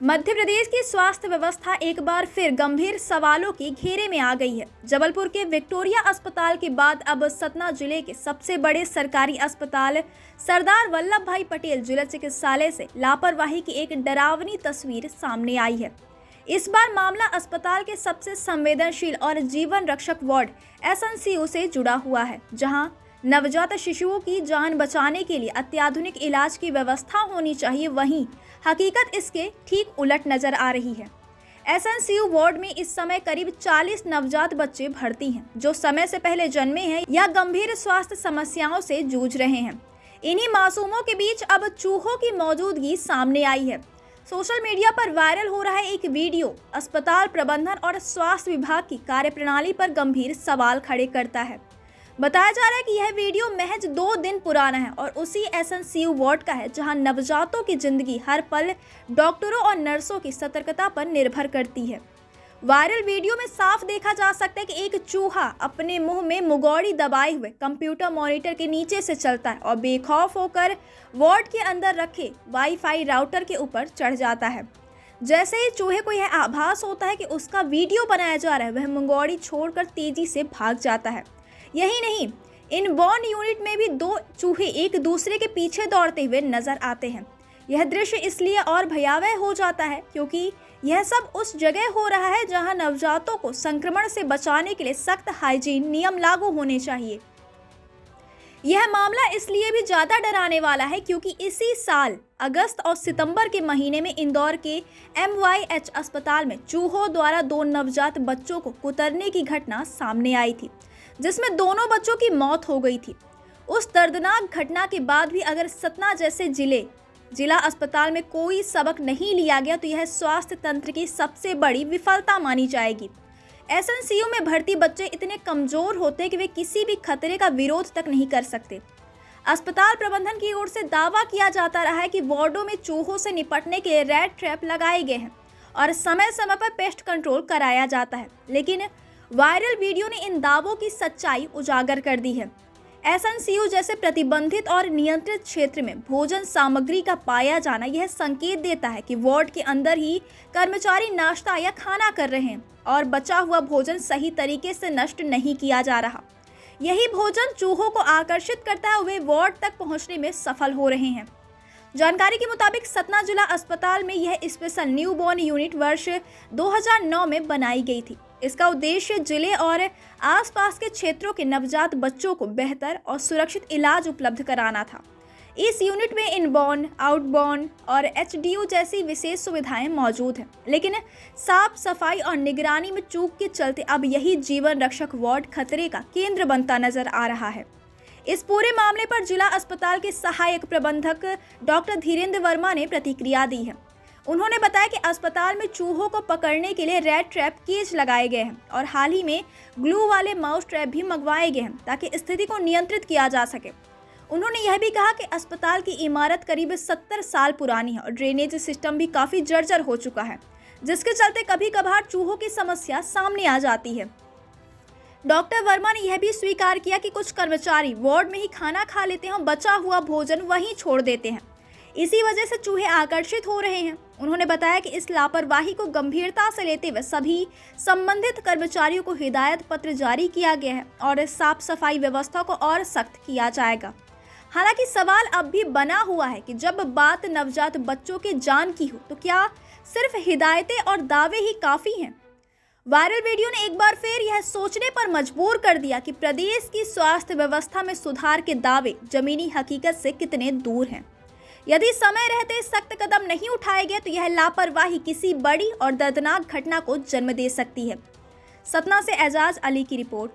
मध्य प्रदेश की स्वास्थ्य व्यवस्था एक बार फिर गंभीर सवालों के घेरे में आ गई है। जबलपुर के विक्टोरिया अस्पताल के बाद अब सतना जिले के सबसे बड़े सरकारी अस्पताल सरदार वल्लभ भाई पटेल जिला चिकित्सालय से लापरवाही की एक डरावनी तस्वीर सामने आई है। इस बार मामला अस्पताल के सबसे संवेदनशील और जीवन रक्षक वार्ड एसएनसीयू से जुड़ा हुआ है, जहां नवजात शिशुओं की जान बचाने के लिए अत्याधुनिक इलाज की व्यवस्था होनी चाहिए, वहीं हकीकत इसके ठीक उलट नजर आ रही है। एसएनसीयू वार्ड में इस समय करीब 40 नवजात बच्चे भर्ती हैं, जो समय से पहले जन्मे हैं या गंभीर स्वास्थ्य समस्याओं से जूझ रहे हैं। इन्हीं मासूमों के बीच अब चूहों की मौजूदगी सामने आई है। सोशल मीडिया पर वायरल हो रहा है एक वीडियो अस्पताल प्रबंधन और स्वास्थ्य विभाग की कार्यप्रणाली पर गंभीर सवाल खड़े करता है। बताया जा रहा है कि यह वीडियो महज 2 दिन पुराना है और उसी एसएनसीयू वार्ड का है, जहां नवजातों की जिंदगी हर पल डॉक्टरों और नर्सों की सतर्कता पर निर्भर करती है। वायरल वीडियो में साफ देखा जा सकता है कि एक चूहा अपने मुंह में मुगौड़ी दबाए हुए कंप्यूटर मॉनिटर के नीचे से चलता है और बेखौफ होकर वार्ड के अंदर रखे वाईफाई राउटर के ऊपर चढ़ जाता है। जैसे ही चूहे को यह आभास होता है कि उसका वीडियो बनाया जा रहा है, वह मुगौड़ी छोड़कर तेजी से भाग जाता है। यही नहीं, इनबॉर्न यूनिट में भी 2 चूहे एक दूसरे के पीछे दौड़ते हुए नजर आते हैं। यह दृश्य इसलिए और भयावह हो जाता है क्योंकि यह सब उस जगह हो रहा है जहां नवजातों को संक्रमण से बचाने के लिए सख्त हाइजीन नियम लागू होने चाहिए। यह मामला इसलिए भी ज्यादा डराने वाला है क्योंकि इसी साल अगस्त और सितंबर के महीने में इंदौर के MYH अस्पताल में चूहों द्वारा 2 नवजात बच्चों को कुतरने की घटना सामने आई थी, जिसमें दोनों बच्चों की मौत हो गई थी। उस दर्दनाक घटना के बाद भी अगर सतना जैसे जिला अस्पताल में कोई सबक नहीं लिया गया तो यह स्वास्थ्य तंत्र की सबसे बड़ी विफलता मानी जाएगी। एसएनसीयू में भर्ती बच्चे इतने कमजोर होते हैं कि वे किसी भी खतरे का विरोध तक नहीं कर सकते। अस्पताल प्रबंधन की ओर से दावा किया जाता रहा है कि वार्डों में चूहों से निपटने के लिए रेड ट्रैप लगाए गए हैं और समय समय पर पेस्ट कंट्रोल कराया जाता है, लेकिन वायरल वीडियो ने इन दावों की सच्चाई उजागर कर दी है। एसएनसीयू जैसे प्रतिबंधित और नियंत्रित क्षेत्र में भोजन सामग्री का पाया जाना यह संकेत देता है कि वार्ड के अंदर ही कर्मचारी नाश्ता या खाना कर रहे हैं और बचा हुआ भोजन सही तरीके से नष्ट नहीं किया जा रहा। यही भोजन चूहों को आकर्षित करता है, वे वार्ड तक पहुंचने में सफल हो रहे हैं। जानकारी के मुताबिक सतना जिला अस्पताल में यह स्पेशल न्यूबॉर्न यूनिट वर्ष 2009 में बनाई गई थी। इसका उद्देश्य जिले और आसपास के क्षेत्रों के नवजात बच्चों को बेहतर और सुरक्षित इलाज उपलब्ध कराना था। इस यूनिट में इनबॉर्न, आउटबॉर्न और HDU जैसी विशेष सुविधाएं मौजूद हैं, लेकिन साफ सफाई और निगरानी में चूक के चलते अब यही जीवन रक्षक वार्ड खतरे का केंद्र बनता नजर आ रहा है। इस पूरे मामले पर जिला अस्पताल के सहायक प्रबंधक डॉक्टर धीरेन्द्र वर्मा ने प्रतिक्रिया दी है। उन्होंने बताया कि अस्पताल में चूहों को पकड़ने के लिए रेड ट्रैप केज लगाए गए हैं और हाल ही में ग्लू वाले माउस ट्रैप भी मंगवाए गए हैं ताकि स्थिति को नियंत्रित किया जा सके। उन्होंने यह भी कहा कि अस्पताल की इमारत करीब 70 साल पुरानी है और ड्रेनेज सिस्टम भी काफ़ी जर्जर हो चुका है, जिसके चलते कभी कभार चूहों की समस्या सामने आ जाती है। डॉक्टर वर्मा ने यह भी स्वीकार किया कि कुछ कर्मचारी वार्ड में ही खाना खा लेते हैं और बचा हुआ भोजन वहीं छोड़ देते हैं। इसी वजह से चूहे आकर्षित हो रहे हैं। उन्होंने बताया कि इस लापरवाही को गंभीरता से लेते हुए सभी संबंधित कर्मचारियों को हिदायत पत्र जारी किया गया है और साफ सफाई व्यवस्था को और सख्त किया जाएगा। हालांकि सवाल अब भी बना हुआ है कि जब बात नवजात बच्चों के जान की हो तो क्या सिर्फ हिदायतें और दावे ही काफ़ी हैं? वायरल वीडियो ने एक बार फिर यह सोचने पर मजबूर कर दिया कि प्रदेश की स्वास्थ्य व्यवस्था में सुधार के दावे जमीनी हकीकत से कितने दूर हैं। यदि समय रहते सख्त कदम नहीं उठाए गए तो यह लापरवाही किसी बड़ी और दर्दनाक घटना को जन्म दे सकती है। सतना से एजाज अली की रिपोर्ट।